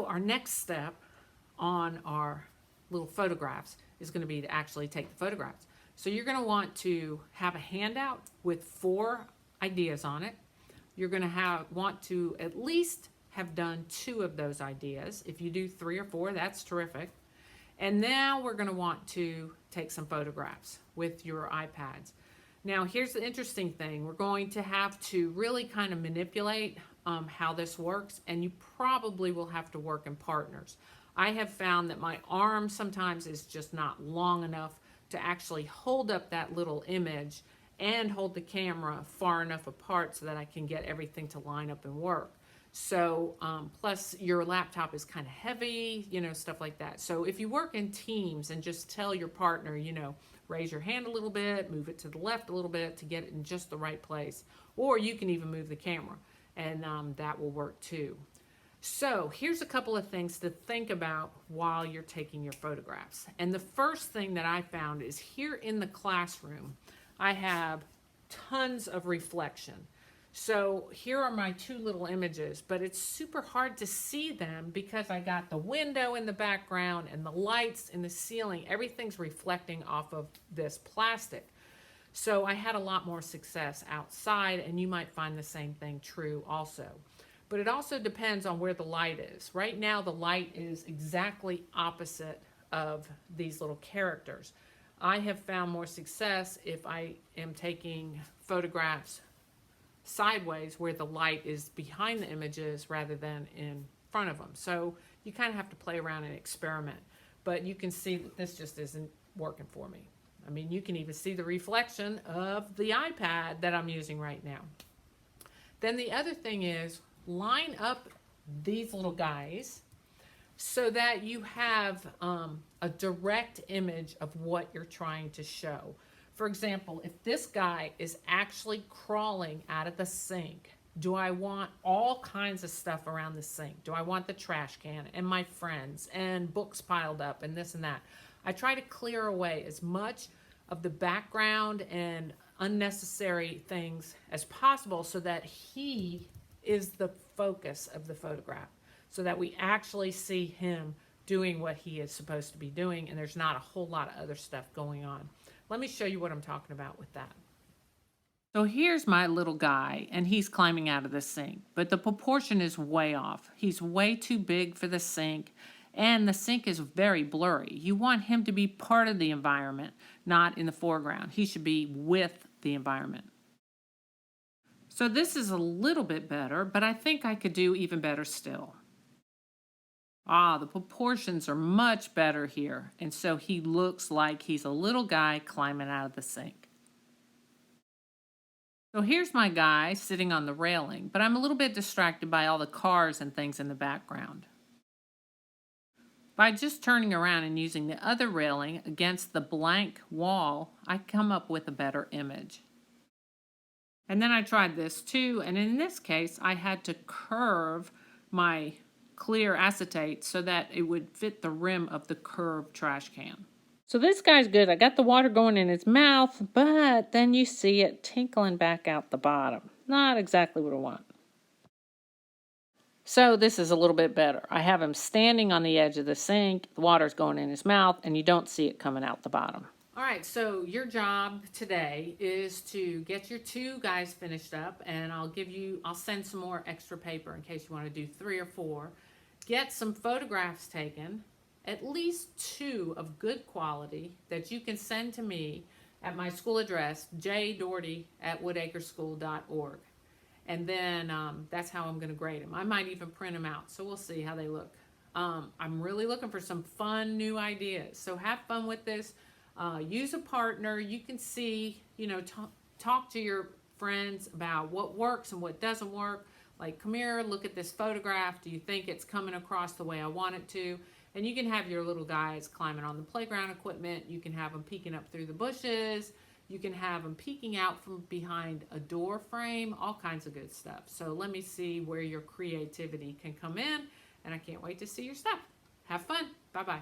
our next step on our little photographs is going to be to actually take the photographs. So you're going to want to have a handout with 4 ideas on it. You're going to want to at least have done 2 of those ideas. If you do 3 or 4, that's terrific. And now we're going to want to take some photographs with your iPads. Now here's the interesting thing. We're going to have to really kind of manipulate how this works, and you probably will have to work in partners. I have found that my arm sometimes is just not long enough to actually hold up that little image and hold the camera far enough apart so that I can get everything to line up and work. So plus your laptop is kind of heavy, you know, stuff like that. So if you work in teams and just tell your partner, you know, raise your hand a little bit, move it to the left a little bit to get it in just the right place, or you can even move the camera, and that will work too. So here's a couple of things to think about while you're taking your photographs. And the first thing that I found is here in the classroom, I have tons of reflection. So here are my 2 little images, but it's super hard to see them because I got the window in the background and the lights in the ceiling. Everything's reflecting off of this plastic. So I had a lot more success outside, and you might find the same thing true also. But it also depends on where the light is. Right now the light is exactly opposite of these little characters. I have found more success if I am taking photographs sideways where the light is behind the images rather than in front of them. So you kind of have to play around and experiment. But you can see that this just isn't working for me. I mean, you can even see the reflection of the iPad that I'm using right now. Then the other thing is line up these little guys so that you have a direct image of what you're trying to show. For example, if this guy is actually crawling out of the sink, do I want all kinds of stuff around the sink? Do I want the trash can and my friends and books piled up and this and that? I try to clear away as much of the background and unnecessary things as possible so that he is the focus of the photograph, so that we actually see him doing what he is supposed to be doing, and there's not a whole lot of other stuff going on. Let me show you what I'm talking about with that. So here's my little guy, and he's climbing out of the sink, but the proportion is way off. He's way too big for the sink, and the sink is very blurry. You want him to be part of the environment, not in the foreground. He should be with the environment. So this is a little bit better, but I think I could do even better still. The proportions are much better here, and so he looks like he's a little guy climbing out of the sink. So here's my guy sitting on the railing, but I'm a little bit distracted by all the cars and things in the background. By just turning around and using the other railing against the blank wall, I come up with a better image. And then I tried this too, and in this case, I had to curve my clear acetate so that it would fit the rim of the curved trash can. So this guy's good. I got the water going in his mouth, but then you see it tinkling back out the bottom. Not exactly what I want. So this is a little bit better. I have him standing on the edge of the sink, the water's going in his mouth, and you don't see it coming out the bottom. All right, so your job today is to get your 2 guys finished up, and I'll send some more extra paper in case you want to do 3 or 4. Get some photographs taken, at least 2 of good quality that you can send to me at my school address, jdoherty@woodacreschool.org. And then that's how I'm going to grade them. I might even print them out, so we'll see how they look. I'm really looking for some fun new ideas. So have fun with this. Use a partner. You can see, talk to your friends about what works and what doesn't work. Like, come here, look at this photograph. Do you think it's coming across the way I want it to? And you can have your little guys climbing on the playground equipment. You can have them peeking up through the bushes. You can have them peeking out from behind a door frame, all kinds of good stuff. So let me see where your creativity can come in, and I can't wait to see your stuff. Have fun. Bye-bye.